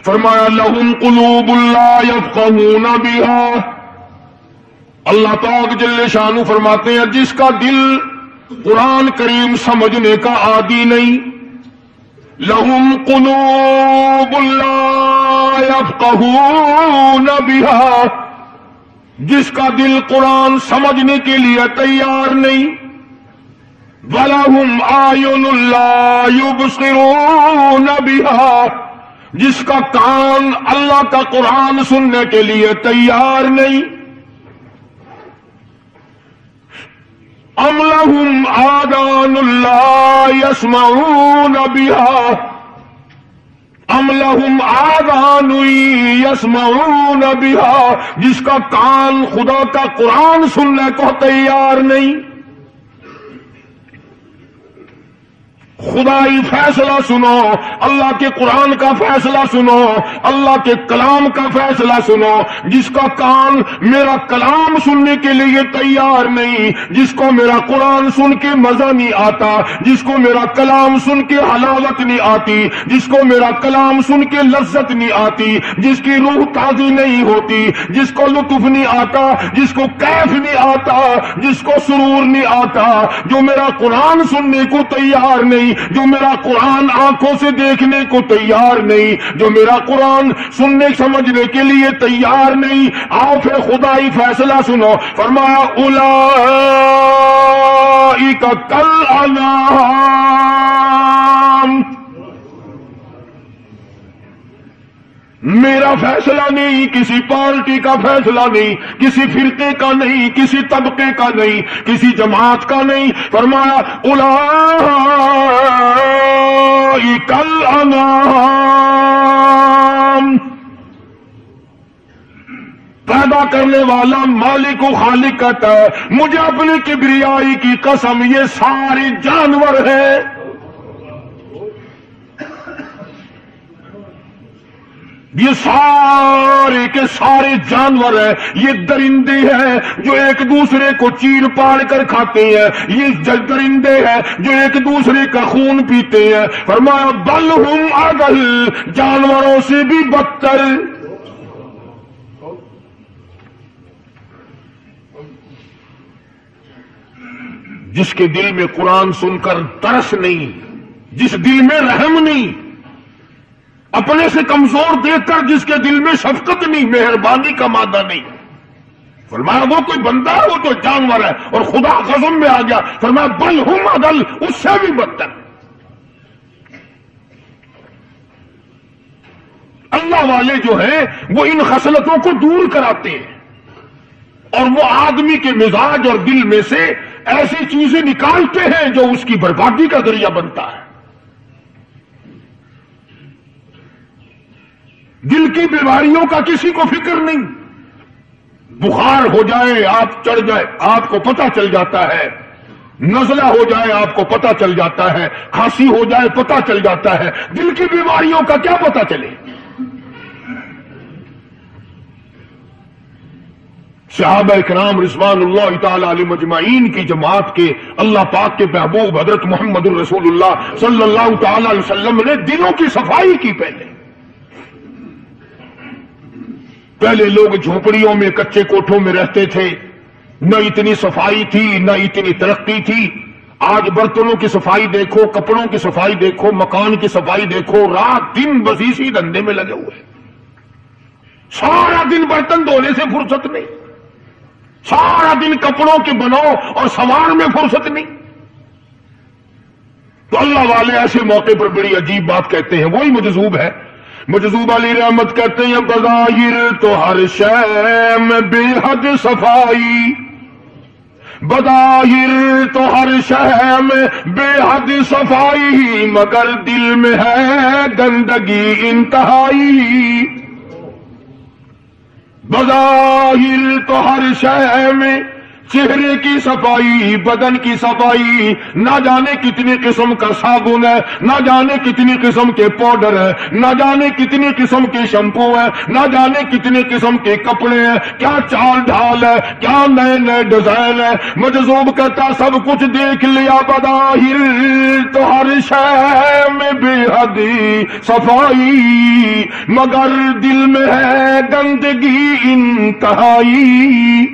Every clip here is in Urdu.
فرمایا لہم قلوب لا یفقہون بہا، اللہ پاک جل شانہ فرماتے ہیں جس کا دل قرآن کریم سمجھنے کا عادی نہیں، لہم قلوب لا یفقہون بہا، جس کا دل قرآن سمجھنے کے لیے تیار نہیں، وَلَهُمْ أَعْيُنٌ لَا يُبْصِرُونَ بِهَا، جس کا کان اللہ کا قرآن سننے کے لیے تیار نہیں، أَمْ لَهُمْ آذَانٌ لَا يَسْمَعُونَ بِهَا، أَمْ لَهُمْ آذَانٌ يَسْمَعُونَ بِهَا، جس کا کان خدا کا قرآن سننے کو تیار نہیں۔ خدائی فیصلہ سنو، اللہ کے قرآن کا فیصلہ سنو، اللہ کے کلام کا فیصلہ سنو، جس کا کان میرا کلام سننے کے لیے تیار نہیں، جس کو میرا قرآن سن کے مزہ نہیں آتا، جس کو میرا کلام سن کے حلاوت نہیں آتی، جس کو میرا کلام سن کے لذت نہیں آتی، جس کی روح تازی نہیں ہوتی، جس کو لطف نہیں آتا، جس کو کیف نہیں آتا، جس کو سرور نہیں آتا، جو میرا قرآن سننے کو تیار نہیں، جو میرا قرآن آنکھوں سے دیکھنے کو تیار نہیں، جو میرا قرآن سننے سمجھنے کے لیے تیار نہیں، آؤ پھر خدائی فیصلہ سنو، فرمایا اولئک کالانعام، میرا فیصلہ نہیں، کسی پارٹی کا فیصلہ نہیں، کسی فرقے کا نہیں، کسی طبقے کا نہیں، کسی جماعت کا نہیں، فرمایا اولئک الانعام، پیدا کرنے والا مالک و خالق کہتا ہے مجھے اپنی کبریائی کی قسم یہ سارے جانور ہیں، یہ سارے کے سارے جانور ہیں، یہ درندے ہیں جو ایک دوسرے کو چیر پاڑ کر کھاتے ہیں، یہ درندے ہیں جو ایک دوسرے کا خون پیتے ہیں، فرمایا بل ہم اضل، جانوروں سے بھی بدتر۔ جس کے دل میں قرآن سن کر ترس نہیں، جس دل میں رحم نہیں، اپنے سے کمزور دیکھ کر جس کے دل میں شفقت نہیں، مہربانی کا مادہ نہیں، فرمایا وہ کوئی بندہ ہے، وہ تو جانور ہے، اور خدا قسم میں آ گیا، فرمایا بل ہم اضل، اس سے بھی بدتر۔ اللہ والے جو ہیں وہ ان خصلتوں کو دور کراتے ہیں، اور وہ آدمی کے مزاج اور دل میں سے ایسی چیزیں نکالتے ہیں جو اس کی بربادی کا ذریعہ بنتا ہے۔ دل کی بیماریوں کا کسی کو فکر نہیں، بخار ہو جائے آپ چڑھ جائے آپ کو پتہ چل جاتا ہے، نزلہ ہو جائے آپ کو پتہ چل جاتا ہے، کھانسی ہو جائے پتہ چل جاتا ہے، دل کی بیماریوں کا کیا پتہ چلے؟ صحابہ کرام رضوان اللہ تعالی علیہم اجمعین کی جماعت کے اللہ پاک کے محبوب حضرت محمد الرسول اللہ صلی اللہ تعالی علیہ وسلم نے دلوں کی صفائی کی۔ پہلے لوگ جھونپڑیوں میں کچے کوٹھوں میں رہتے تھے، نہ اتنی صفائی تھی نہ اتنی ترقی تھی۔ آج برتنوں کی صفائی دیکھو، کپڑوں کی صفائی دیکھو، مکان کی صفائی دیکھو، رات دن بس اسی دھندے میں لگے ہوئے، سارا دن برتن دھونے سے فرصت نہیں، سارا دن کپڑوں کے بناؤ اور سنوار میں فرصت نہیں۔ تو اللہ والے ایسے موقع پر بڑی عجیب بات کہتے ہیں، وہی مجذوب ہے، مجذوب علی رحمت کہتے ہیں بظاہر تو ہر شے میں بے حد صفائی، بظاہر تو ہر شے میں بے حد صفائی، مگر دل میں ہے گندگی انتہائی، بظاہر تو ہر شے میں چہرے کی صفائی، بدن کی صفائی، نہ جانے کتنی قسم کا صابن ہے، نہ جانے کتنی قسم کے پاؤڈر ہے، نہ جانے کتنی قسم کے شیمپو ہے، نہ جانے کتنی قسم کے کپڑے ہیں، کیا چال ڈھال ہے، کیا نئے نئے ڈیزائن ہے۔ مجذوب کہتا سب کچھ دیکھ لیا بظاہر، تو ہر شے میں بے حدی صفائی، مگر دل میں ہے گندگی انتہائی۔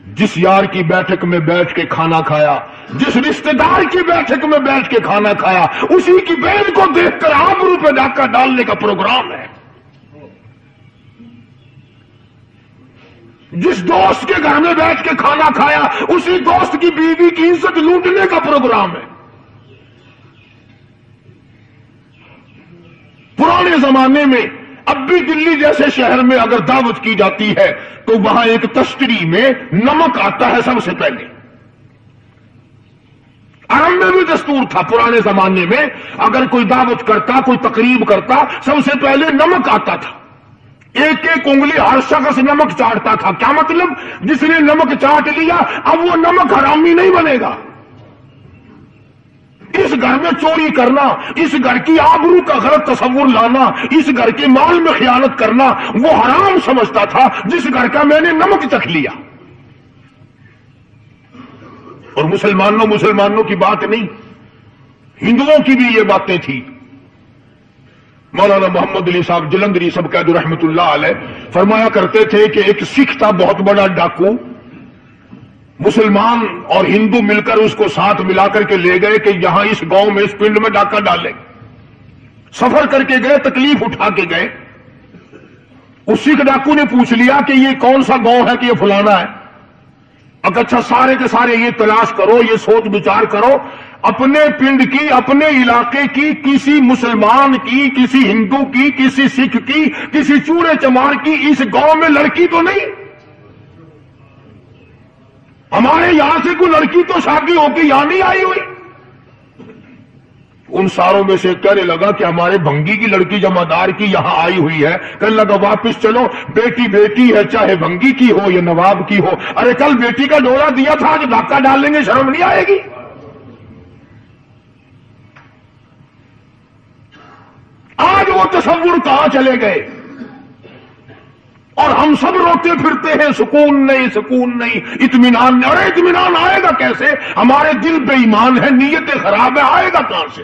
جس یار کی بیٹھک میں بیٹھ کے کھانا کھایا، جس رشتہ دار کی بیٹھک میں بیٹھ کے کھانا کھایا، اسی کی بہن کو دیکھ کر آبرو پہ ڈاکہ ڈالنے کا پروگرام ہے۔ جس دوست کے گھر میں بیٹھ کے کھانا کھایا، اسی دوست کی بیوی کی عزت لوٹنے کا پروگرام ہے۔ پرانے زمانے میں اب بھی دلی جیسے شہر میں اگر دعوت کی جاتی ہے تو وہاں ایک تشتری میں نمک آتا ہے سب سے پہلے۔ عرب میں بھی دستور تھا پرانے زمانے میں، اگر کوئی دعوت کرتا، کوئی تقریب کرتا، سب سے پہلے نمک آتا تھا۔ ایک ایک انگلی ہر شخص نمک چاٹتا تھا۔ کیا مطلب؟ جس نے نمک چاٹ لیا اب وہ نمک حرامی نہیں بنے گا۔ اس گھر میں چوری کرنا، اس گھر کی آبرو کا غلط تصور لانا، اس گھر کے مال میں خیانت کرنا وہ حرام سمجھتا تھا جس گھر کا میں نے نمک چکھ لیا۔ اور مسلمانوں کی بات نہیں، ہندوؤں کی بھی یہ باتیں تھی۔ مولانا محمد علی صاحب جلندری سب قید رحمت اللہ علیہ فرمایا کرتے تھے کہ ایک سکھ تھا بہت بڑا ڈاکو، مسلمان اور ہندو مل کر اس کو ساتھ ملا کر کے لے گئے کہ یہاں اس گاؤں میں اس پنڈ میں ڈاکہ ڈالیں۔ سفر کر کے گئے، تکلیف اٹھا کے گئے۔ اس سکھ ڈاکو نے پوچھ لیا کہ یہ کون سا گاؤں ہے کہ یہ فلانا ہے۔ اچھا سارے کے سارے یہ تلاش کرو، یہ سوچ بچار کرو، اپنے پنڈ کی، اپنے علاقے کی، کسی مسلمان کی، کسی ہندو کی، کسی سکھ کی، کسی چوڑے چمار کی اس گاؤں میں لڑکی تو نہیں؟ ہمارے یہاں سے کوئی لڑکی تو شادی ہو کے یہاں نہیں آئی ہوئی۔ ان ساروں میں سے کہنے لگا کہ ہمارے بھنگی کی لڑکی جمعدار کی یہاں آئی ہوئی ہے۔ کہنے لگا واپس چلو، بیٹی بیٹی ہے، چاہے بھنگی کی ہو یا نواب کی ہو۔ ارے کل بیٹی کا ڈورا دیا تھا، آج ڈاکہ ڈال لیں گے، شرم نہیں آئے گی؟ آج وہ تصور کہاں چلے گئے؟ اور ہم سب روتے پھرتے ہیں، سکون نہیں، سکون نہیں، اطمینان نہیں۔ ارے اطمینان آئے گا کیسے؟ ہمارے دل بے ایمان ہے، نیتیں خراب ہے، آئے گا کہاں سے؟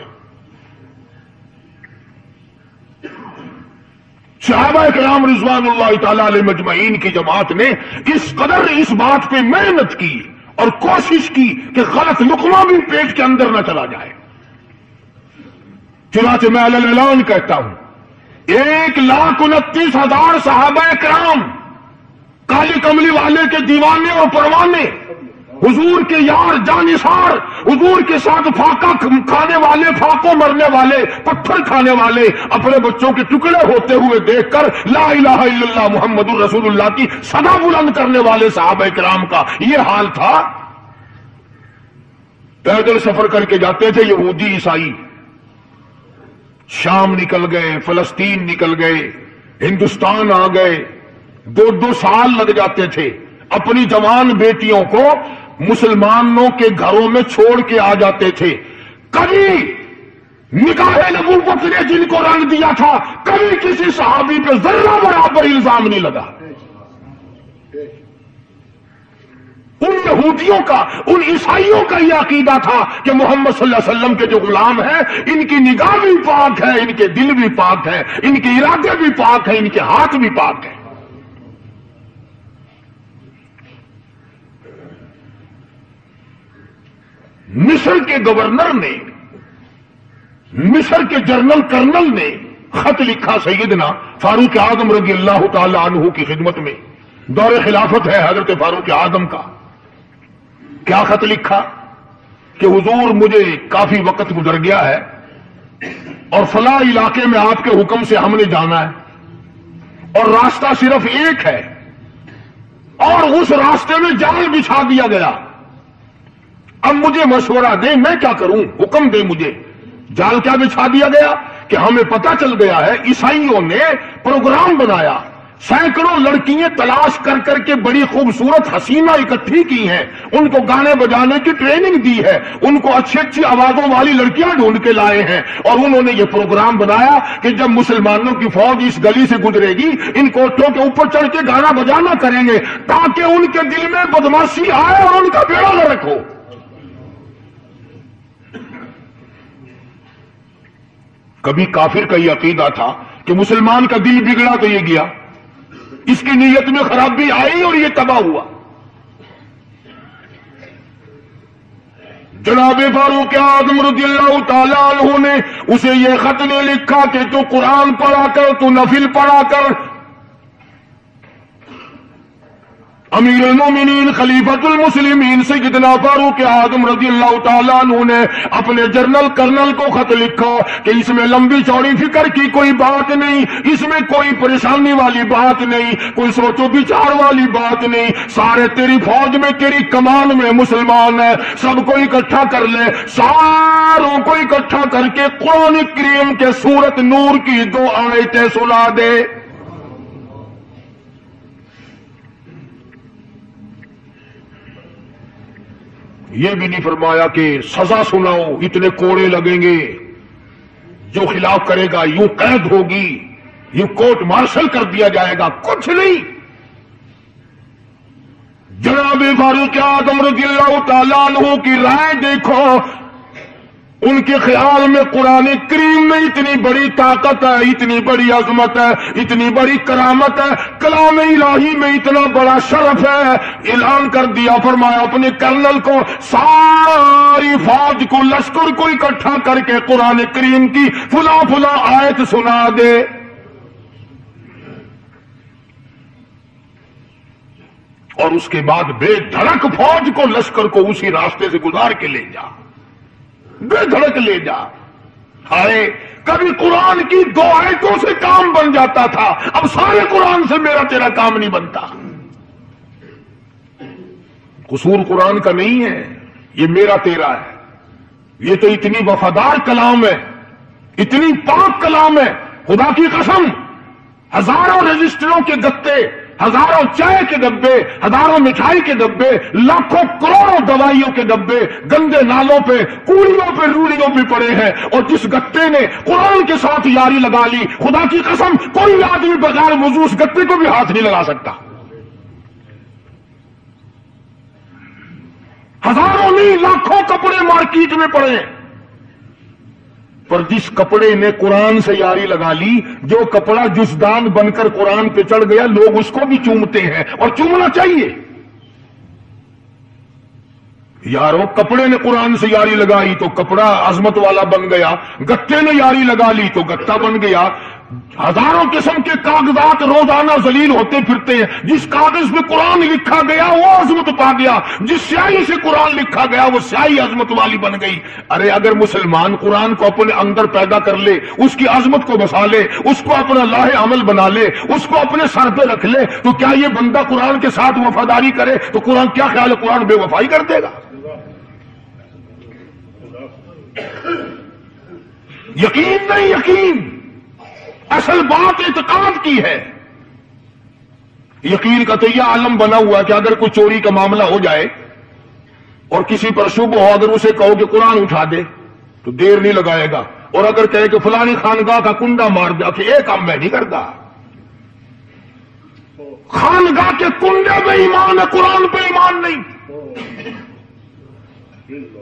صحابہ کرام رضوان اللہ تعالی علیہ مجمعین کی جماعت نے اس قدر اس بات پہ محنت کی اور کوشش کی کہ غلط لقمہ بھی پیٹ کے اندر نہ چلا جائے۔ چنانچہ میں علی اعلان کہتا ہوں، 1,29,000 صحابہ کرام، کالی کملی والے کے دیوانے اور پروانے، حضور کے یار جانثار، حضور کے ساتھ فاقہ کھانے والے، فاقوں مرنے والے، پتھر کھانے والے، اپنے بچوں کے ٹکڑے ہوتے ہوئے دیکھ کر لا الہ الا اللہ محمد الرسول اللہ کی صدا بلند کرنے والے صحابہ کرام کا یہ حال تھا۔ پیدل سفر کر کے جاتے تھے یہودی عیسائی، شام نکل گئے، فلسطین نکل گئے، ہندوستان آ گئے، 2 سال لگ جاتے تھے، اپنی جوان بیٹیوں کو مسلمانوں کے گھروں میں چھوڑ کے آ جاتے تھے۔ کبھی نکاح نبوت نے جن کو رنگ دیا تھا، کبھی کسی صحابی پہ ذرہ برابر الزام نہیں لگا۔ ان یہودیوں کا، ان عیسائیوں کا یہ عقیدہ تھا کہ محمد صلی اللہ علیہ وسلم کے جو غلام ہیں، ان کی نگاہ بھی پاک ہے، ان کے دل بھی پاک ہے، ان کے ارادے بھی پاک ہیں، ان کے ہاتھ بھی پاک ہیں۔ مصر کے گورنر نے، مصر کے جنرل کرنل نے خط لکھا سیدنا فاروق اعظم رضی اللہ تعالی عنہ کی خدمت میں، دور خلافت ہے حضرت فاروق اعظم کا۔ کیا خط لکھا کہ حضور مجھے کافی وقت گزر گیا ہے اور فلاں علاقے میں آپ کے حکم سے ہم نے جانا ہے اور راستہ صرف ایک ہے اور اس راستے میں جال بچھا دیا گیا۔ اب مجھے مشورہ دیں میں کیا کروں، حکم دیں مجھے۔ جال کیا بچھا دیا گیا کہ ہمیں پتہ چل گیا ہے عیسائیوں نے پروگرام بنایا سینکڑوں لڑکیاں تلاش کر کر کے بڑی خوبصورت حسینہ اکٹھی کی ہیں، ان کو گانے بجانے کی ٹریننگ دی ہے، ان کو اچھی اچھی آوازوں والی لڑکیاں ڈھونڈ کے لائے ہیں، اور انہوں نے یہ پروگرام بنایا کہ جب مسلمانوں کی فوج اس گلی سے گزرے گی ان کوٹھوں کے اوپر چڑھ کے گانا بجانا کریں گے تاکہ ان کے دل میں بدماشی آئے اور ان کا بیڑا غرق ہو۔ کبھی کافر کا یہ عقیدہ تھا کہ مسلمان کا دل بگڑا تو یہ گیا، اس کی نیت میں خرابی آئی اور یہ تباہ ہوا۔ جناب فاروق اعظم رضی اللہ تعالیٰ عنہ نے اسے یہ خط نے لکھا کہ تو قرآن پڑھا کر، تو نفل پڑھا کر۔ امیر المومنین خلیفۃ المسلمین سیدنا فاروق اعظم رضی اللہ تعالیٰ عنہ نے اپنے جنرل کرنل کو خط لکھا کہ اس میں لمبی چوڑی فکر کی کوئی بات نہیں، اس میں کوئی پریشانی والی بات نہیں، کوئی سوچ و بچار والی بات نہیں، سارے تیری فوج میں تیری کمان میں مسلمان ہیں، سب کو اکٹھا کر لے، ساروں کو اکٹھا کر کے قرآن کریم کے سورت نور کی 2 آیتیں سنا دے۔ یہ بھی نہیں فرمایا کہ سزا سناؤ، اتنے کوڑے لگیں گے، جو خلاف کرے گا یوں قید ہوگی، یوں کورٹ مارشل کر دیا جائے گا، کچھ نہیں۔ جناب فاروق اعظم رضی اللہ تعالیٰ عنہ کی رائے دیکھو، ان کے خیال میں قرآن کریم میں اتنی بڑی طاقت ہے، اتنی بڑی عظمت ہے، اتنی بڑی کرامت ہے، کلام الہی میں اتنا بڑا شرف ہے۔ اعلان کر دیا، فرمایا اپنے کرنل کو ساری فوج کو، لشکر کو اکٹھا کر کے قرآن کریم کی فلاں فلاں آیت سنا دے۔ اور اس کے بعد بے دھڑک فوج کو، لشکر کو اسی راستے سے گزار کے لے جا، بے دھڑک لے جا۔ ہائے کبھی قرآن کی 2 آیتوں سے کام بن جاتا تھا، اب سارے قرآن سے میرا تیرا کام نہیں بنتا۔ قصور قرآن کا نہیں ہے، یہ میرا تیرا ہے۔ یہ تو اتنی وفادار کلام ہے، اتنی پاک کلام ہے، خدا کی قسم ہزاروں رجسٹروں کے گتے، ہزاروں چائے کے ڈبے، ہزاروں مٹھائی کے ڈبے، لاکھوں کروڑوں دوائیوں کے ڈبے گندے نالوں پہ، کوڑیوں پہ، روڑیوں پہ پڑے ہیں، اور جس گتے نے قرآن کے ساتھ یاری لگا لی، خدا کی قسم کوئی آدمی بغیر وضو اس گتے کو بھی ہاتھ نہیں لگا سکتا۔ ہزاروں نہیں لاکھوں کپڑے مارکیٹ میں پڑے ہیں، پر جس کپڑے نے قرآن سے یاری لگا لی، جو کپڑا جزدان بن کر قرآن پہ چڑھ گیا، لوگ اس کو بھی چومتے ہیں، اور چومنا چاہیے۔ یارو کپڑے نے قرآن سے یاری لگائی تو کپڑا عظمت والا بن گیا، گتے نے یاری لگا لی تو گتا بن گیا۔ ہزاروں قسم کے کاغذات روزانہ ذلیل ہوتے پھرتے ہیں، جس کاغذ پہ قرآن لکھا گیا وہ عظمت پا گیا، جس سیاہی سے قرآن لکھا گیا وہ سیاہی عظمت والی بن گئی۔ ارے اگر مسلمان قرآن کو اپنے اندر پیدا کر لے، اس کی عظمت کو بسا لے، اس کو اپنا لاہ عمل بنا لے، اس کو اپنے سر پہ رکھ لے، تو کیا یہ بندہ قرآن کے ساتھ وفاداری کرے تو قرآن کیا خیال ہے قرآن بے وفائی کر دے گا؟ یقین نہیں، یقین اصل بات اعتقاد کی ہے۔ یقین کا تو یہ عالم بنا ہوا کہ اگر کوئی چوری کا معاملہ ہو جائے اور کسی پر شبہ ہو، اگر اسے کہو کہ قرآن اٹھا دے تو دیر نہیں لگائے گا، اور اگر کہے کہ فلانی خانقاہ کا کنڈا مار دیا کہ ایک کام میں نہیں کرتا۔ خانقاہ کے کنڈے پہ ایمان ہے، قرآن پہ ایمان نہیں۔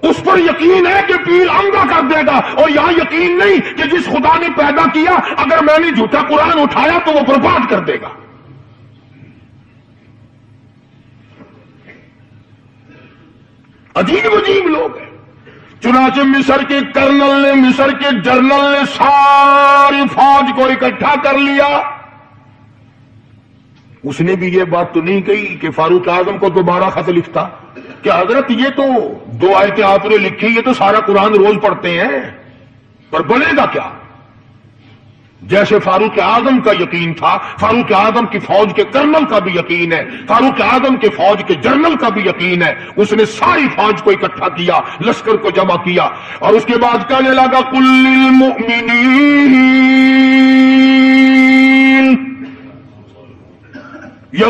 اس پر یقین ہے کہ پیر انگا کر دے گا، اور یہاں یقین نہیں کہ جس خدا نے پیدا کیا اگر میں نے جھوٹا قرآن اٹھایا تو وہ برباد کر دے گا۔ عجیب عجیب لوگ ہیں۔ چنانچہ مصر کے کرنل نے، مصر کے جنرل نے ساری فوج کو اکٹھا کر لیا۔ اس نے بھی یہ بات تو نہیں کہی کہ فاروق اعظم کو دوبارہ خط لکھتا کہ حضرت یہ تو 2 آیتیں آپ نے لکھی، یہ تو سارا قرآن روز پڑھتے ہیں، پر بنے گا کیا؟ جیسے فاروق اعظم کا یقین تھا، فاروق اعظم کی فوج کے کرنل کا بھی یقین ہے، فاروق اعظم کے فوج کے جنرل کا بھی یقین ہے۔ اس نے ساری فوج کو اکٹھا کیا، لشکر کو جمع کیا، اور اس کے بعد کہنے لگا قل للمؤمنین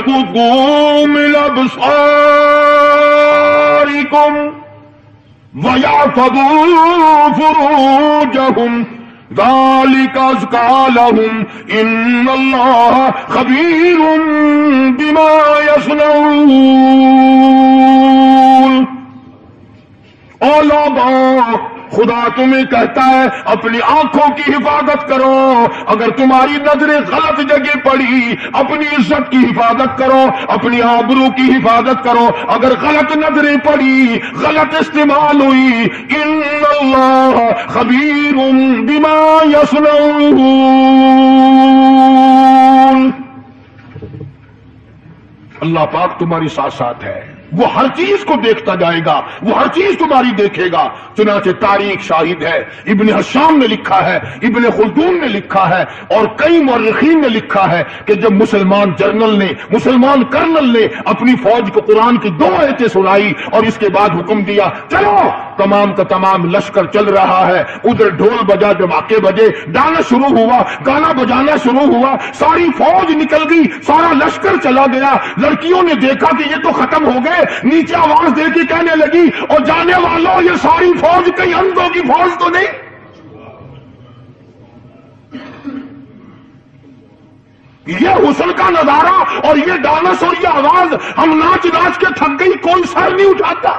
يغضوا من أبصاركم ويحفظوا فروجهم ذلك أزكى لهم إن الله خبير بما يصنعون. او لوگوں، خدا تمہیں کہتا ہے اپنی آنکھوں کی حفاظت کرو، اگر تمہاری نظریں غلط جگہ پڑی اپنی عزت کی حفاظت کرو، اپنی آبرو کی حفاظت کرو، اگر غلط نظریں پڑی غلط استعمال ہوئی ان اللہ خبیر بما یصنعون، اللہ پاک تمہاری ساتھ ساتھ ہے، وہ ہر چیز کو دیکھتا جائے گا، وہ ہر چیز تمہاری دیکھے گا۔ چنانچہ تاریخ شاہد ہے، ابن حشام نے لکھا ہے، ابن خلدون نے لکھا ہے اور کئی مورخین نے لکھا ہے کہ جب مسلمان جنرل نے، مسلمان کرنل نے اپنی فوج کو قرآن کی 2 آیتیں سنائی اور اس کے بعد حکم دیا چلو، تمام کا تمام لشکر چل رہا ہے، ادھر ڈھول بجا، دھماکے بجے، گانا شروع ہوا، گانا بجانا شروع ہوا، ساری فوج نکل گئی، سارا لشکر چلا گیا۔ لڑکیوں نے دیکھا کہ یہ تو ختم ہو گئے، نیچے آواز دے کے کہنے لگی اور جانے والوں یہ ساری فوج کئی اندھوں کی فوج تو نہیں؟ یہ حسن کا نظارہ اور یہ ڈانس اور یہ آواز، ہم ناچ ناچ کے تھک گئی، کوئی سر نہیں اٹھاتا۔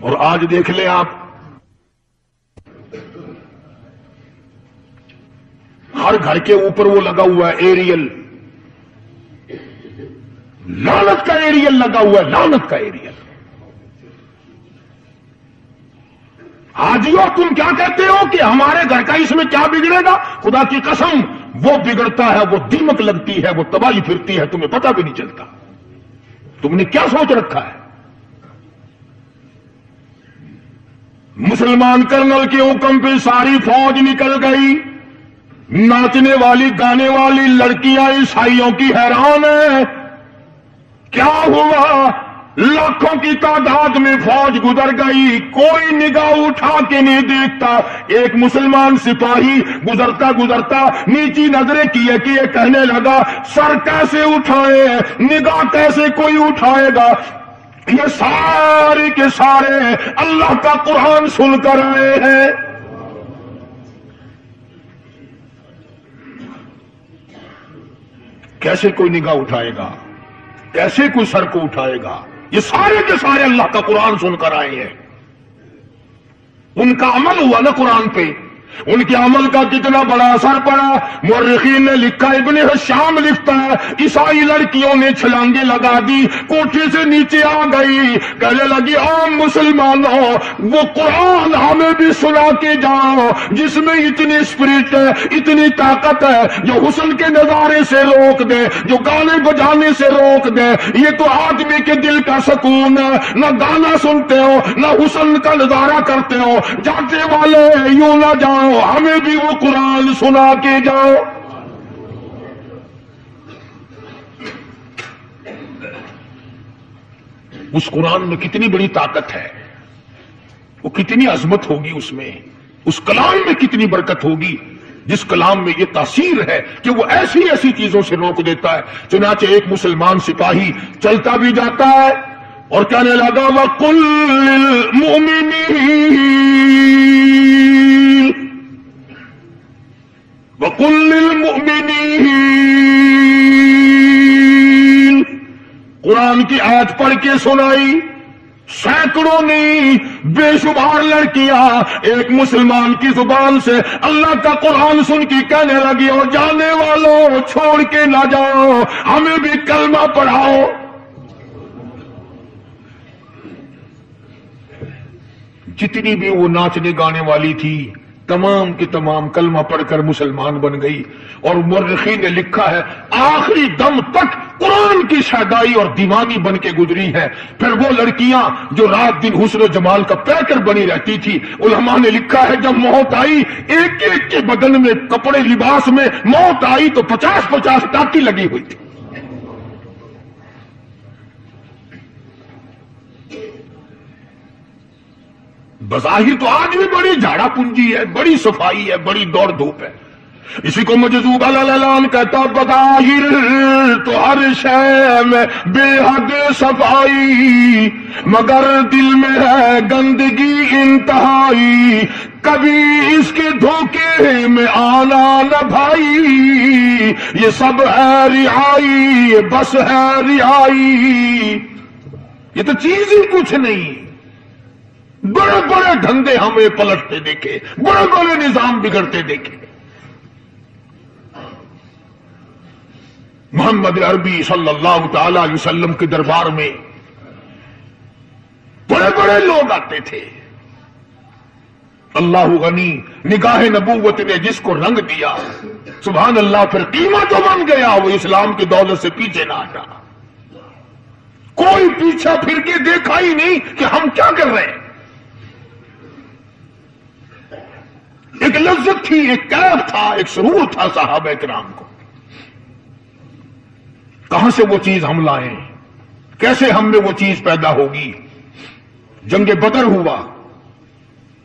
اور آج دیکھ لیں آپ، ہر گھر کے اوپر وہ لگا ہوا ہے ایریل، لعنت کا ایریل لگا ہوا ہے، لعنت کا ایریل۔ حاجیو تم کیا کہتے ہو کہ ہمارے گھر کا اس میں کیا بگڑے گا؟ خدا کی قسم وہ بگڑتا ہے، وہ دیمک لگتی ہے، وہ تباہی پھرتی ہے، تمہیں پتہ بھی نہیں چلتا۔ تم نے کیا سوچ رکھا ہے؟ مسلمان کرنل کے حکم پہ ساری فوج نکل گئی، ناچنے والی گانے والی لڑکیاں عیسائیوں کی حیران ہیں، کیا ہوا؟ لاکھوں کی تعداد میں فوج گزر گئی، کوئی نگاہ اٹھا کے نہیں دیکھتا۔ ایک مسلمان سپاہی گزرتا گزرتا نیچی نظریں کیے کہنے لگا سر کیسے اٹھائے، نگاہ کیسے کوئی اٹھائے گا؟ یہ سارے کے سارے اللہ کا قرآن سن کر آئے ہیں۔ کیسے کوئی نگاہ اٹھائے گا؟ کیسے کوئی سر کو اٹھائے گا؟ یہ سارے کے سارے اللہ کا قرآن سن کر آئے ہیں۔ ان کا عمل ہوا نا قرآن پہ، ان کے عمل کا کتنا بڑا اثر پڑا۔ مورخین نے لکھا، ابن حشام لکھتا ہے عیسائی لڑکیوں نے چھلانگیں لگا دی، کوٹھے سے نیچے آ گئی، کہنے لگی عام مسلمانوں وہ قرآن ہمیں بھی سنا کے جاؤ جس میں اتنی اسپرٹ ہے، اتنی طاقت ہے، جو حسن کے نظارے سے روک دے، جو گانے بجانے سے روک دے۔ یہ تو آدمی کے دل کا سکون ہے، نہ گانا سنتے ہو نہ حسن کا نظارہ کرتے ہو، جاتے والے یوں نہ جاؤ، ہمیں بھی وہ قرآن سنا کے جاؤ۔ اس قرآن میں کتنی بڑی طاقت ہے، وہ کتنی عظمت ہوگی اس میں، اس کلام میں کتنی برکت ہوگی، جس کلام میں یہ تاثیر ہے کہ وہ ایسی ایسی چیزوں سے روک دیتا ہے۔ چنانچہ ایک مسلمان سپاہی چلتا بھی جاتا ہے اور کہنے لگا وَقُلْ لِلْمُؤْمِنِينَ وَقُلْ لِلْمُؤْمِنِينَ، قرآن کی آیت پڑھ کے سنائی، سینکڑوں نہیں بے شمار لڑکیاں ایک مسلمان کی زبان سے اللہ کا قرآن سن کے کہنے لگی اور جانے والوں چھوڑ کے نہ جاؤ، ہمیں بھی کلمہ پڑھاؤ۔ جتنی بھی وہ ناچنے گانے والی تھی تمام کی تمام کلمہ پڑھ کر مسلمان بن گئی۔ اور مورخین نے لکھا ہے آخری دم تک قرآن کی شیدائی اور دیوانی بن کے گزری ہے۔ پھر وہ لڑکیاں جو رات دن حسن و جمال کا پیکر بنی رہتی تھی، علماء نے لکھا ہے جب موت آئی ایک ایک کے بدن میں کپڑے لباس میں موت آئی تو 50-50 ٹاکی لگی ہوئی تھی۔ بظاہر تو آج بھی بڑی جھاڑا پونجی ہے، بڑی صفائی ہے، بڑی دوڑ دھوپ ہے، اسی کو مجذوب الالان کہتا بظاہر تو ہر شے میں بے حد صفائی، مگر دل میں ہے گندگی انتہائی، کبھی اس کے دھوکے میں آنا نہ بھائی، یہ سب ہے رعائی، یہ بس ہے رعائی، یہ تو چیز ہی کچھ نہیں۔ بڑے بڑے دھندے ہمیں پلٹتے دیکھے، بڑے بڑے نظام بگڑتے دیکھے۔ محمد عربی صلی اللہ تعالی علیہ وسلم کے دربار میں بڑے بڑے لوگ آتے تھے۔ اللہ غنی، نگاہ نبوت نے جس کو رنگ دیا، سبحان اللہ، پھر قیمت جو بن گیا وہ اسلام کی دولت سے پیچھے نہ ہٹا۔ کوئی پیچھا پھر کے دیکھا ہی نہیں کہ ہم کیا کر رہے ہیں۔ ایک لذت تھی، ایک کیف تھا، ایک سرور تھا صحابہ کرام کو۔ کہاں سے وہ چیز ہم لائیں؟ کیسے ہم میں وہ چیز پیدا ہوگی؟ جنگ بدر ہوا،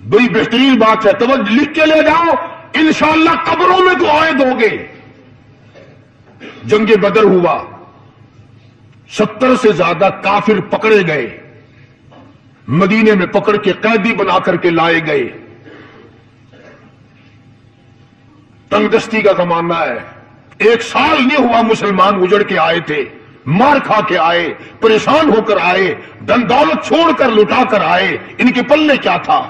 بڑی بہترین بات ہے، توجہ لکھ کے لے جاؤ، انشاءاللہ قبروں میں دعائیں دو گے۔ جنگ بدر ہوا، 70 سے زیادہ کافر پکڑے گئے، مدینے میں پکڑ کے قیدی بنا کر کے لائے گئے۔ تنگ دستی کا زمانہ ہے، 1 سال نہیں ہوا مسلمان اجڑ کے آئے تھے، مار کھا کے آئے، پریشان ہو کر آئے، دن دولت چھوڑ کر لٹا کر آئے، ان کے پلے کیا تھا؟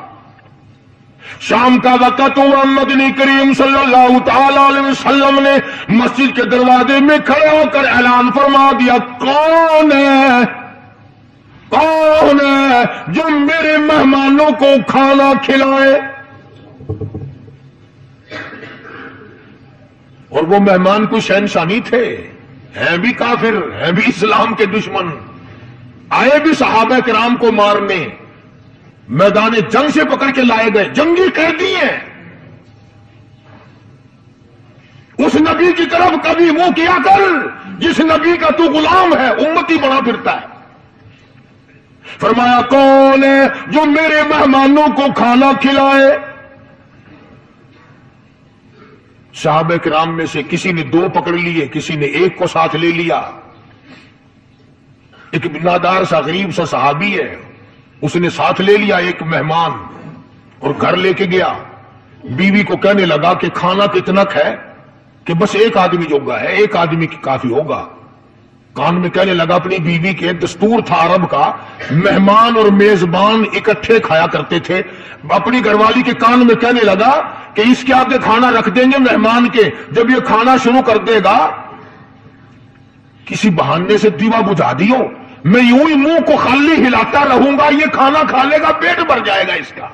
شام کا وقت ہوا، مدنی کریم صلی اللہ تعالی علیہ وسلم نے مسجد کے دروازے میں کھڑے ہو کر اعلان فرما دیا، کون ہے، کون ہے جو میرے مہمانوں کو کھانا کھلائے؟ اور وہ مہمان کوئی شہنشاہ نہیں تھے، ہیں بھی کافر، ہیں بھی اسلام کے دشمن، آئے بھی صحابہ کرام کو مارنے، میدان جنگ سے پکڑ کے لائے گئے، جنگی قیدی ہیں۔ اس نبی کی طرف کبھی منہ کیا کر جس نبی کا تو غلام ہے، امتی بنا پھرتا ہے۔ فرمایا، کون ہے جو میرے مہمانوں کو کھانا کھلائے؟ صحابہ کرام میں سے کسی نے 2 پکڑ لیے، کسی نے 1 کو ساتھ لے لیا۔ ایک بنادار سا غریب سا صحابی ہے، اس نے ساتھ لے لیا ایک مہمان اور گھر لے کے گیا۔ بیوی کو کہنے لگا کہ کھانا کتنا ہے؟ کہ بس 1 آدمی جوگا ہے، 1 آدمی کی کافی ہوگا۔ کان میں کہنے لگا اپنی بیوی کے، دستور تھا عرب کا، مہمان اور میزبان اکٹھے کھایا کرتے تھے۔ اپنی گھر والی کے کان میں کہنے لگا کہ اس کے آگے کھانا رکھ دیں گے مہمان کے، جب یہ کھانا شروع کر دے گا کسی بہانے سے دیوا بجھا دیو، میں یوں ہی منہ کو خالی ہلاتا رہوں گا، یہ کھانا کھا لے گا، پیٹ بھر جائے گا اس کا۔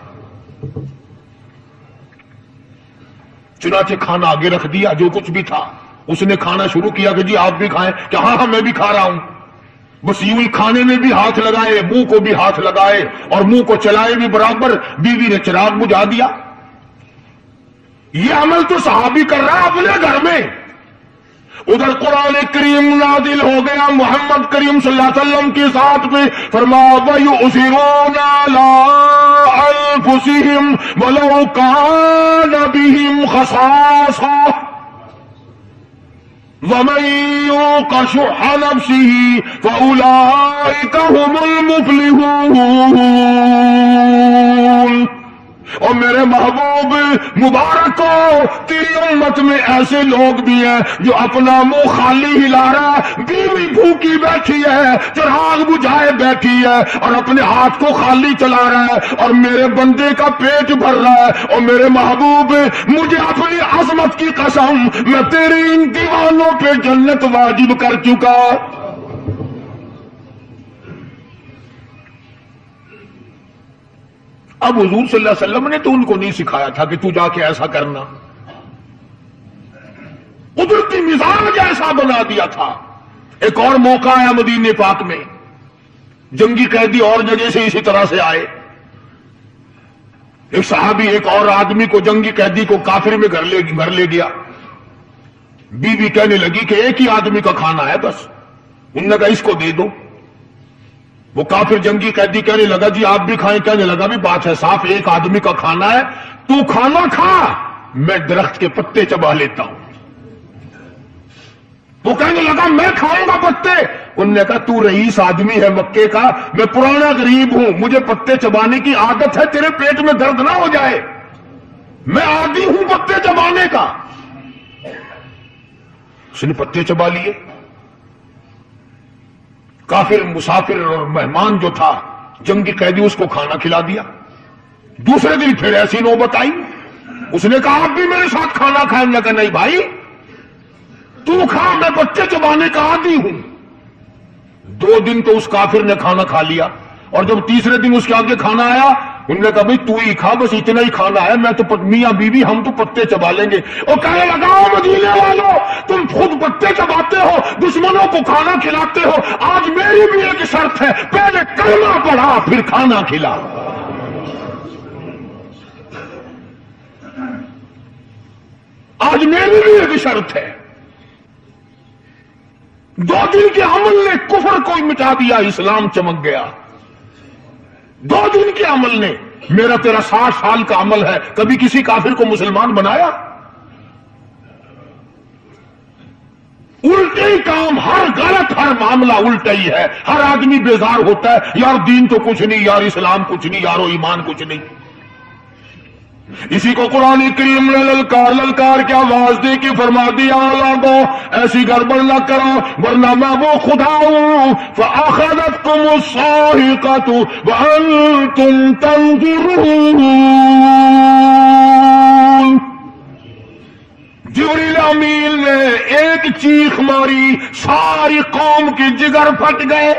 چنانچہ کھانا آگے رکھ دیا، جو کچھ بھی تھا۔ اس نے کھانا شروع کیا کہ جی آپ بھی کھائیں، کہ ہاں ہاں میں بھی کھا رہا ہوں۔ بس یوں ہی کھانے میں بھی ہاتھ لگائے، منہ کو بھی ہاتھ لگائے اور منہ کو چلائے بھی برابر۔ بیوی نے چراغ بجھا دیا۔ یہ عمل تو صحابی کر رہا اپنے گھر میں، ادھر قرآن کریم نازل ہو گیا محمد کریم صلی اللہ علیہ وسلم کی ذات پہ، فرمایا وَيُؤْثِرُونَ عَلَىٰ أَنفُسِهِمْ وَلَوْ كَانَ بِهِمْ خَصَاصَةٌ وَمَن يُوقَ شُحَّ نَفْسِهِ فَأُولَٰئِكَ هُمُ الْمُفْلِحُونَ۔ اور میرے محبوب مبارک ہو، تیری امت میں ایسے لوگ بھی ہیں جو اپنا منہ خالی ہلا رہا ہے، بیوی بھوکی بیٹھی ہے، چراغ بجھائے بیٹھی ہے اور اپنے ہاتھ کو خالی چلا رہا ہے اور میرے بندے کا پیٹ بھر رہا ہے۔ اور میرے محبوب، مجھے اپنی عظمت کی قسم، میں تیرے ان دیوانوں پہ جنت واجب کر چکا۔ اب حضور صلی اللہ علیہ وسلم نے تو ان کو نہیں سکھایا تھا کہ تو جا کے ایسا کرنا، قدرتی مزاج ایسا بنا دیا تھا۔ ایک اور موقع آیا مدینے پاک میں، جنگی قیدی اور جگہ سے اسی طرح سے آئے۔ ایک صحابی ایک اور آدمی کو، جنگی قیدی کو کافر میں گھر لے گیا۔ بیوی کہنے لگی کہ 1 ہی آدمی کا کھانا ہے بس، انہوں نے کہا اس کو دے دو۔ وہ کافر جنگی قیدی کہنے لگا جی آپ بھی کھائیں، کہنے لگا بھی بات ہے صاف، 1 آدمی کا کھانا ہے، تو کھانا کھا، میں درخت کے پتے چبا لیتا ہوں. وہ کہنے لگا میں کھاؤں گا پتے. انہوں نے کہا تو رئیس آدمی ہے مکے کا, میں پرانا غریب ہوں, مجھے پتے چبانے کی عادت ہے, تیرے پیٹ میں درد نہ ہو جائے, میں عادی ہوں پتے چبانے کا. اس نے پتے چبا لیے. کافر مسافر اور مہمان جو تھا جنگی قیدی, اس کو کھانا کھلا دیا. دوسرے دن پھر ایسی نوبت آئی. اس نے کہا آپ بھی میرے ساتھ کھانا کھائیں گے؟ کہ نہیں بھائی تو کھا, میں پتے چبانے کا عادی ہوں. 2 دن تو اس کافر نے کھانا کھا لیا, اور جب تیسرے دن اس کے آگے کھانا آیا, انہوں نے کہا بھائی تو ہی کھا, بس اتنا ہی کھانا ہے, میں تو میاں بیوی ہم تو پتے چبا لیں گے. اور کہنے لگا مدینے والوں تم خود پتے چباتے ہو, دشمنوں کو کھانا کھلاتے ہو, آج میری بھی ایک شرط ہے, پہلے کلمہ پڑھا پھر کھانا کھلا. آج میری بھی ایک شرط ہے. 2 دن کے عمل نے کفر کو مٹا دیا, اسلام چمک گیا. 2 دن کے عمل نے. میرا تیرا 60 سال کا عمل ہے, کبھی کسی کافر کو مسلمان بنایا؟ الٹے ہی کام, ہر غلط, ہر معاملہ الٹا ہی ہے. ہر آدمی بیزار ہوتا ہے, یار دین تو کچھ نہیں, یار اسلام کچھ نہیں, یارو ایمان کچھ نہیں. اسی کو قرآن کریم نے للکار کے آواز دے کے فرما دیا لوگوں ایسی گڑبڑ نہ کرو ورنہ میں وہ خدا ہوں. فَأَخَذَتْكُمُ الصَّاعِقَةُ وَأَنْتُمْ تَنظُرُونَ. جبریل امین نے ایک چیخ ماری, ساری قوم کے جگر پھٹ گئے.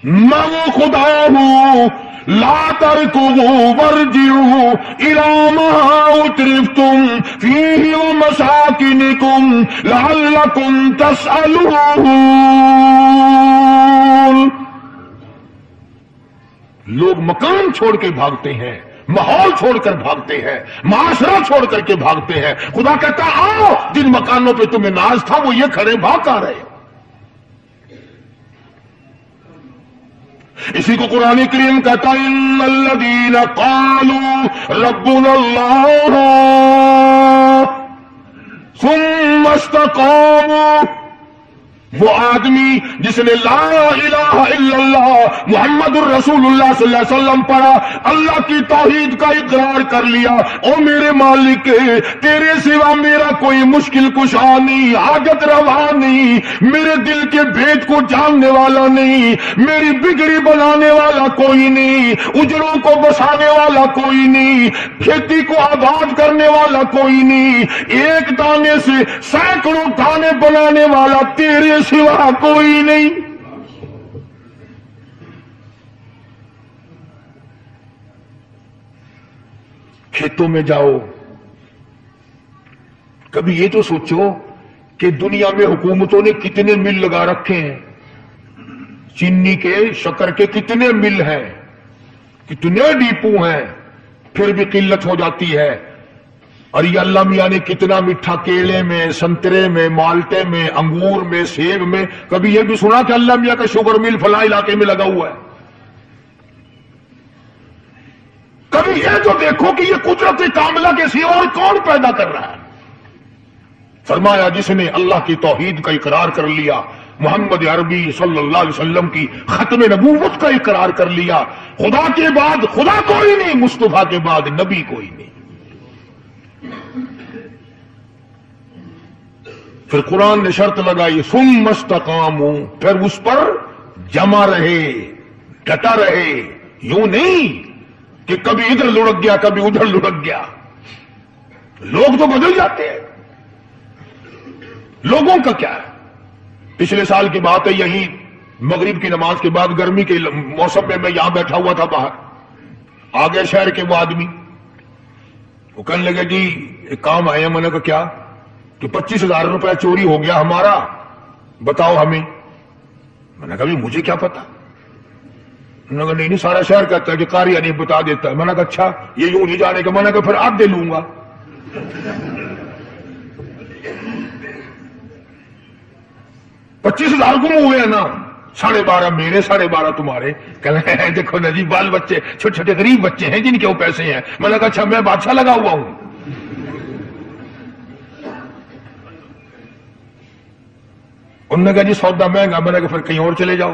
میں وہ خدا ہوں, لا تركضوا وارجعوا إلى ما أترفتم فيه ومساكنكم لعلكم تسألون. لوگ مکان چھوڑ کے بھاگتے ہیں, ماحول چھوڑ کر بھاگتے ہیں, معاشرہ چھوڑ کر کے بھاگتے ہیں. خدا کہتا آؤ جن مکانوں پہ تمہیں ناز تھا وہ یہ کھڑے بھاگ آ رہے. اسی کو قرآن کریم کہتا ہے ان الذین قالوا ربنا اللہ ثم استقاموا. وہ آدمی جس نے لا الہ الا اللہ محمد الرسول اللہ صلی اللہ علیہ وسلم پڑھا, اللہ کی توحید کا اقرار کر لیا, او میرے مالک تیرے سوا میرا کوئی مشکل کشا نہیں, حاجت روا نہیں, میرے دل کے بھید کو جاننے والا نہیں, میری بگڑی بنانے والا کوئی نہیں, اجڑوں کو بسانے والا کوئی نہیں, کھیتی کو آباد کرنے والا کوئی نہیں, ایک دانے سے سینکڑوں دانے بنانے والا تیرے سوا کوئی نہیں. کھیتوں میں جاؤ, کبھی یہ تو سوچو کہ دنیا میں حکومتوں نے کتنے مل لگا رکھے ہیں, چینی کے, شکر کے کتنے مل ہیں, کتنے ڈیپو ہیں, پھر بھی قلت ہو جاتی ہے. اور یہ اللہ میاں نے کتنا میٹھا کیلے میں, سنترے میں, مالٹے میں, انگور میں, سیب میں. کبھی یہ بھی سنا کہ اللہ میاں کا شوگر مل فلاں علاقے میں لگا ہوا ہے؟ کبھی یہ تو دیکھو کہ یہ قدرت کاملہ کے سوا اور کون پیدا کر رہا ہے. فرمایا جس نے اللہ کی توحید کا اقرار کر لیا, محمد عربی صلی اللہ علیہ وسلم کی ختم نبوت کا اقرار کر لیا, خدا کے بعد خدا کوئی نہیں, مصطفیٰ کے بعد نبی کوئی نہیں. پھر قرآن نے شرط لگائی ثم استقاموا, پھر اس پر جمع رہے, ڈٹا رہے. یوں نہیں کہ کبھی ادھر لڑک گیا کبھی ادھر لڑک گیا. لوگ تو بدل جاتے ہیں, لوگوں کا کیا ہے. پچھلے سال کی بات ہے, یہی مغرب کی نماز کے بعد گرمی کے موسم میں یہاں بیٹھا ہوا تھا باہر, آ گئے شہر کے وہ آدمی, وہ کہنے لگے جی ایک کام آئے ہیں. میں نے کہا کیا؟ کہ 25,000 روپے چوری ہو گیا ہمارا, بتاؤ ہمیں. میں نے کہا مجھے کیا پتا. انہوں نے کہا نہیں سارا شہر کہتا ہے کہ قاری نہیں بتا دیتا ہے. میں نے کہا اچھا یہ یوں نہیں جانے کا. میں نے کہا پھر آپ دے لوں گا. 25,000 گم ہوئے ہیں نا, 12.5 میرے 12.5 تمہارے. کہنے ہیں دیکھو نا جی بال بچے چھوٹے چھوٹے غریب بچے ہیں جن کے وہ پیسے ہیں. میں نے کہا اچھا میں بادشاہ لگا ہوا ہوں. انہوں نے کہا جی سودا مہنگا. میں نے کہا پھر کہیں اور چلے جاؤ.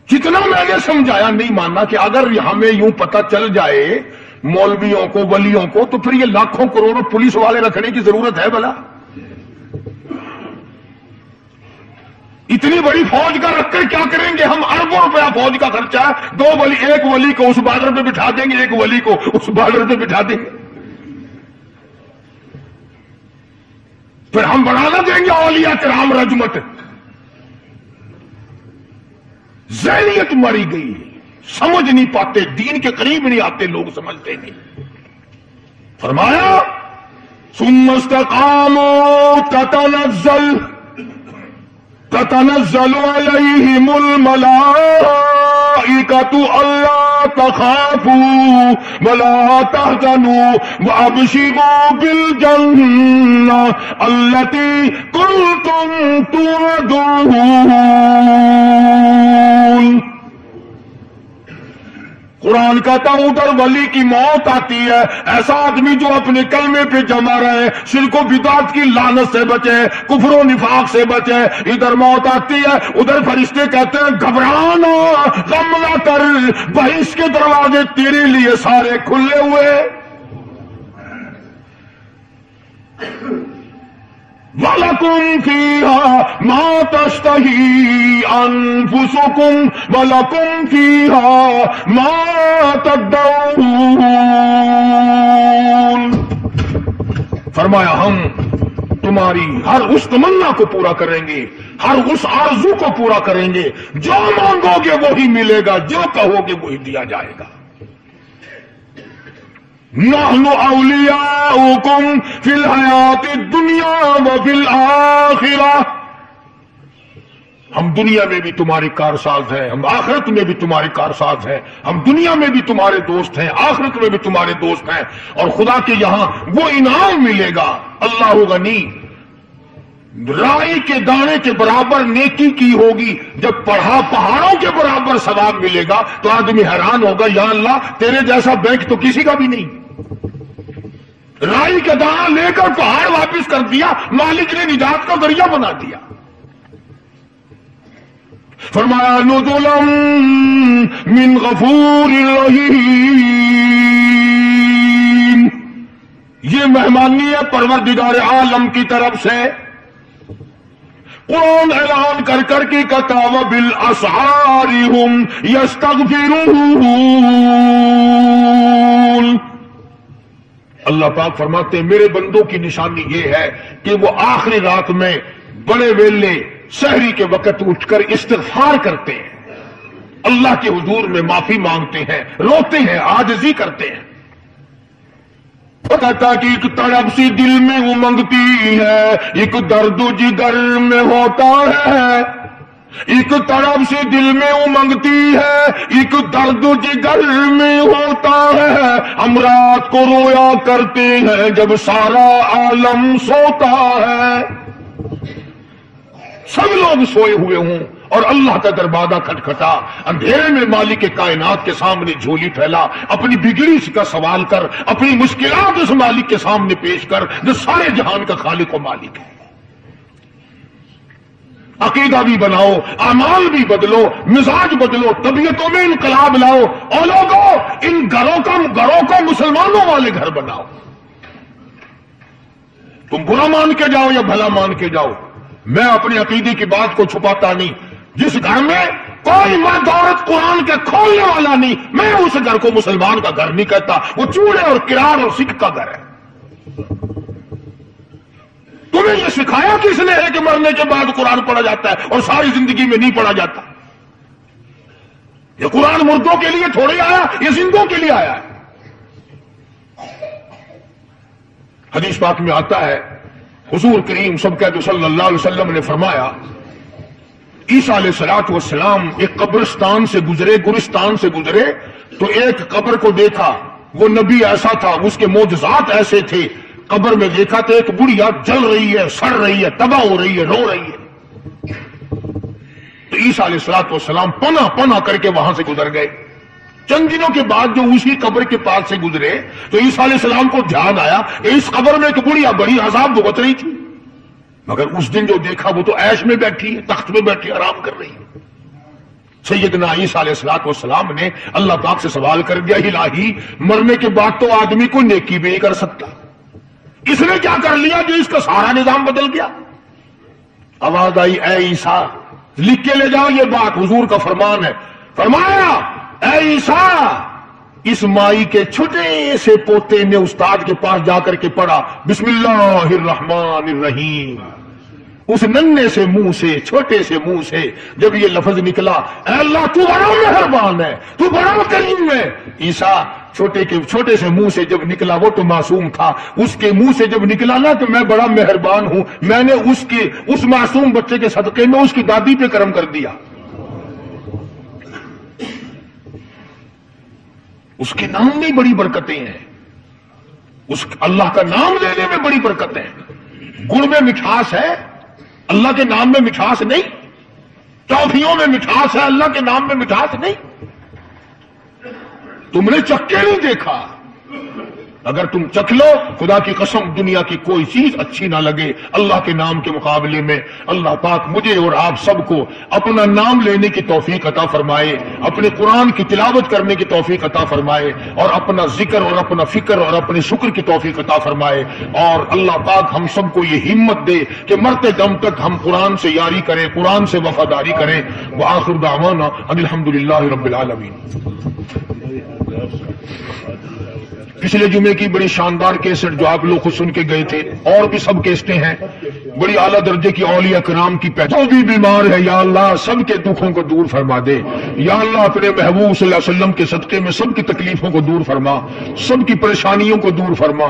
جتنا میں نے سمجھایا نہیں ماننا کہ اگر ہمیں یوں پتہ چل جائے مولویوں کو ولیوں کو تو پھر یہ لاکھوں کروڑوں پولیس والے رکھنے کی ضرورت ہے بھلا؟ اتنی بڑی فوج کا رکھ کر کیا کریں گے ہم؟ اربوں روپیہ فوج کا خرچہ ہے. 2 ولی، ایک ولی کو اس بارڈر پہ بٹھا دیں گے، ایک ولی کو اس بارڈر پہ بٹھا دیں گے. پھر ہم بڑھانا دیں گے اولیاء کرام رجمت. ذہنیت ماری گئی، سمجھ نہیں پاتے، دین کے قریب نہیں آتے لوگ، سمجھتے نہیں. فرمایا ثم استقاموا تتنزل علیہم الملائکۃ الا تخافوا ولا تحزنوا وابشروا بالجنہ التی کنتم توعدون. قرآن کہتا ہوں ادھر ولی کی موت آتی ہے، ایسا آدمی جو اپنے کلمے پہ جمع رہے، شرک و بدعت کی لعنت سے بچے، کفر و نفاق سے بچے. ادھر موت آتی ہے، ادھر فرشتے کہتے ہیں گھبرانا، غم نہ کر، بہشت کے دروازے تیرے لیے سارے کھلے ہوئے. وَلَكُمْ فِيهَا مَا تَشْتَهِي أَنفُسُكُمْ وَلَكُمْ فِيهَا مَا تَدَّعُونَ. فرمایا ہم تمہاری ہر اس تمنا کو پورا کریں گے، ہر اس آرزو کو پورا کریں گے. جو مانگو گے وہی ملے گا، جو کہو گے وہی دیا جائے گا. نحن اولیاؤکم فی الحیات الدنیا وفی الآخرہ. ہم دنیا میں بھی تمہارے کارساز ہیں، ہم آخرت میں بھی تمہارے کارساز ہیں. ہم دنیا میں بھی تمہارے دوست ہیں، آخرت میں بھی تمہارے دوست ہیں. اور خدا کے یہاں وہ انعام ملے گا. اللہ غنی، رائی کے دانے کے برابر نیکی کی ہوگی، جب پڑھا پہاڑوں کے برابر ثواب ملے گا تو آدمی حیران ہوگا، یا اللہ تیرے جیسا بینک تو کسی کا بھی نہیں. رائی کا دانہ لے کر پہاڑ واپس کر دیا، مالک نے نجات کا ذریعہ بنا دیا. فرمایا نزلا من غفور رحیم. یہ مہمانی ہے پروردگار عالم کی طرف سے. قرآن اعلان کر کر کے کہتا وبالاسحار هم یستغفرون. اللہ پاک فرماتے ہیں میرے بندوں کی نشانی یہ ہے کہ وہ آخری رات میں بڑے ویلے سحری کے وقت اٹھ کر استغفار کرتے ہیں، اللہ کے حضور میں معافی مانگتے ہیں، روتے ہیں، عاجزی کرتے ہیں. کہتا کہ ایک تڑپ سی دل میں امنگتی ہے، ایک درد جگر میں ہوتا ہے. ایک تڑپ سی دل میں امنگتی ہے، ایک درد جگر میں ہوتا ہے. ہم رات کو رویا کرتے ہیں جب سارا عالم سوتا ہے. سب لوگ سوئے ہوئے ہوں اور اللہ کا دروازہ کھٹکھٹا، اندھیرے میں مالک کائنات کے سامنے جھولی پھیلا، اپنی بگڑی کا سوال کر، اپنی مشکلات اس مالک کے سامنے پیش کر جو سارے جہان کا خالق و مالک ہے. عقیدہ بھی بناؤ، اعمال بھی بدلو، مزاج بدلو، طبیعتوں میں انقلاب لاؤ. اور لوگوں ان گھروں کو مسلمانوں والے گھر بناؤ. تم برا مان کے جاؤ یا بھلا مان کے جاؤ، میں اپنی عقیدے کی بات کو چھپاتا نہیں. جس گھر میں کوئی مرد عورت قرآن کے کھولنے والا نہیں، میں اس گھر کو مسلمان کا گھر نہیں کہتا. وہ چوڑے اور کرار اور سکھ کا گھر ہے. تمہیں یہ سکھایا کس نے ہے کہ مرنے کے بعد قرآن پڑھا جاتا ہے اور ساری زندگی میں نہیں پڑھا جاتا؟ یہ قرآن مردوں کے لیے تھوڑے آیا، یہ زندوں کے لیے آیا ہے. حدیث پاک میں آتا ہے حضور کریم صلی اللہ علیہ وسلم نے فرمایا عیسیٰ علیہ السلام ایک قبرستان سے گزرے، گورستان سے گزرے تو ایک قبر کو دیکھا. وہ نبی ایسا تھا، اس کے معجزات ایسے تھے. قبر میں دیکھا تو ایک بڑھیا جل رہی ہے، سڑ رہی ہے، تباہ ہو رہی ہے، رو رہی ہے. تو عیسیٰ علیہ السلام پناہ پناہ کر کے وہاں سے گزر گئے. چند دنوں کے بعد جو اسی قبر کے پاس سے گزرے تو عیسیٰ علیہ السلام کو دھیان آیا کہ اس قبر میں ایک بڑی عذاب بھگت رہی تھی، مگر اس دن جو دیکھا وہ تو عیش میں بیٹھی ہے، تخت میں بیٹھی آرام کر رہی ہے. سیدنا عیسیٰ علیہ السلام نے اللہ پاک سے سوال کر دیا، الہی مرنے کے بعد تو آدمی کو نیکی بھی نہیں کر سکتا، اس نے کیا کر لیا جو اس کا سارا نظام بدل گیا؟ آواز آئی، اے عیسیٰ لکھ کے لے جاؤ یہ بات، حضور کا فرمان ہے. فرمایا، اے عیسیٰ اس مائی کے چھوٹے سے پوتے نے استاد کے پاس جا کر کے پڑھا بسم اللہ الرحمن الرحیم. اس ننھے سے منہ سے، چھوٹے سے منہ سے جب یہ لفظ نکلا، اے اللہ تو بڑا مہربان ہے، تو بڑا کریم ہے. عیسیٰ چھوٹے سے منہ سے جب نکلا، وہ تو معصوم تھا، اس کے منہ سے جب نکلا نا کہ میں بڑا مہربان ہوں، میں نے اس معصوم بچے کے صدقے میں اس کی دادی پہ کرم کر دیا. اس کے نام میں بڑی برکتیں ہیں، اس اللہ کا نام لینے میں بڑی برکتیں ہیں. گڑ میں مٹھاس ہے، اللہ کے نام میں مٹھاس نہیں. ٹافیوں میں مٹھاس ہے، اللہ کے نام میں مٹھاس نہیں. تم نے چکھ کے نہیں دیکھا، اگر تم چکھ لو خدا کی قسم دنیا کی کوئی چیز اچھی نہ لگے اللہ کے نام کے مقابلے میں. اللہ پاک مجھے اور آپ سب کو اپنا نام لینے کی توفیق عطا فرمائے، اپنے قرآن کی تلاوت کرنے کی توفیق عطا فرمائے، اور اپنا ذکر اور اپنا فکر اور اپنے شکر کی توفیق عطا فرمائے. اور اللہ پاک ہم سب کو یہ ہمت دے کہ مرتے دم تک ہم قرآن سے یاری کریں، قرآن سے وفاداری کریں. وآخر دعوانا ان الحمدللہ رب العالمین. پچھلے جمعے کی بڑی شاندار کیسٹ جو آپ لوگ خود سن کے گئے تھے، اور بھی سب کیسٹیں ہیں، بڑی اعلیٰ درجے کی اولیاء کرام کی جو بھی بیمار ہے یا اللہ سب کے دکھوں کو دور فرما دے. یا اللہ اپنے محبوب صلی اللہ علیہ وسلم کے صدقے میں سب کی تکلیفوں کو دور فرما، سب کی پریشانیوں کو دور فرما،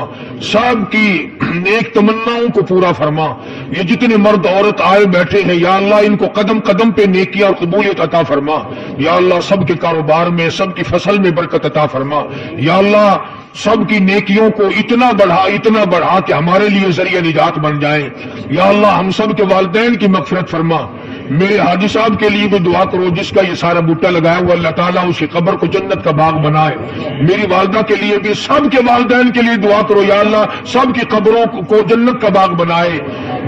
سب کی نیک تمناؤں کو پورا فرما. یہ جتنے مرد عورت آئے بیٹھے ہیں یا اللہ ان کو قدم قدم پہ نیکیاں اور قبولیت عطا فرما. یا اللہ سب کے کاروبار میں، سب کی فصل میں برکت عطا فرما. یا اللہ سب کی نیکیوں کو اتنا بڑھا کہ ہمارے لیے ذریعہ نجات بن جائیں. یا اللہ ہم سب کے والدین کی مغفرت فرما. میرے حاجی صاحب کے لیے بھی دعا کرو جس کا یہ سارا بوٹا لگایا ہوا، اللہ تعالیٰ اس کی قبر کو جنت کا باغ بنائے. میری والدہ کے لیے بھی، سب کے والدین کے لیے دعا کرو یا اللہ سب کی قبروں کو جنت کا باغ بنائے.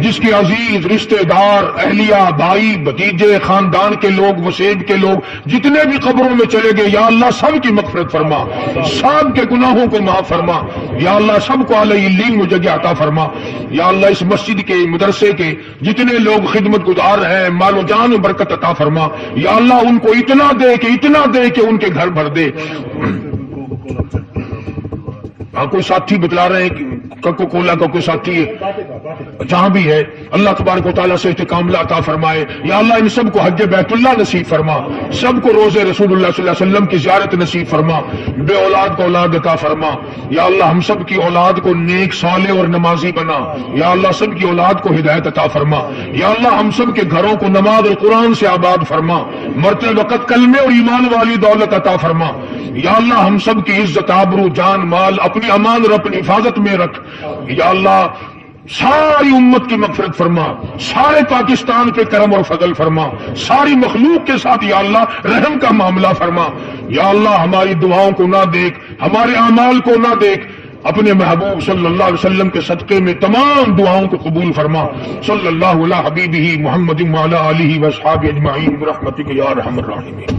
جس کے عزیز رشتہ دار، اہلیہ، بھائی، بھتیجے، خاندان کے لوگ، وسیب کے لوگ جتنے بھی قبروں میں چلے گئے یا اللہ سب کی مغفرت فرما، سب کے گناہوں کو معاف فرما. یا اللہ سب کو اعلی علم و جگہ عطا فرما. یا اللہ اس مسجد کے، مدرسے کے جتنے لوگ خدمت گزار ہیں مال و جان و برکت عطا فرما. یا اللہ ان کو اتنا دے کہ ان کے گھر بھر دے. کوئی ساتھی بتلا رہے ہیں کوکو کولا کا کوئی ساتھی ہے جہاں بھی ہے، اللہ تبارک و تعالیٰ سے استقامت عطا فرمائے. یا اللہ ان سب کو حج بیت اللہ نصیب فرما، سب کو روزے رسول اللہ صلی اللہ علیہ وسلم کی زیارت نصیب فرما، بے اولاد کو اولاد عطا فرما. یا اللہ ہم سب کی اولاد کو نیک صالح اور نمازی بنا. یا اللہ سب کی اولاد کو ہدایت عطا فرما. یا اللہ ہم سب کے گھروں کو نماز اور قرآن سے آباد فرما، مرتے وقت کلمے اور ایمان والی دولت عطا فرما. یا اللہ ہم سب کی عزت، آبرو، جان، مال اپنی امان اور اپنی حفاظت میں رکھ. یا اللہ ساری امت کی مغفرت فرما، سارے پاکستان پہ کرم اور فضل فرما، ساری مخلوق کے ساتھ یا اللہ رحم کا معاملہ فرما. یا اللہ ہماری دعاؤں کو نہ دیکھ، ہمارے اعمال کو نہ دیکھ، اپنے محبوب صلی اللہ علیہ وسلم کے صدقے میں تمام دعاؤں کو قبول فرما. صلی اللہ علی حبیبہ محمد وعلی آلہ واصحابہ اجمعین برحمتک یا ارحم الراحمین.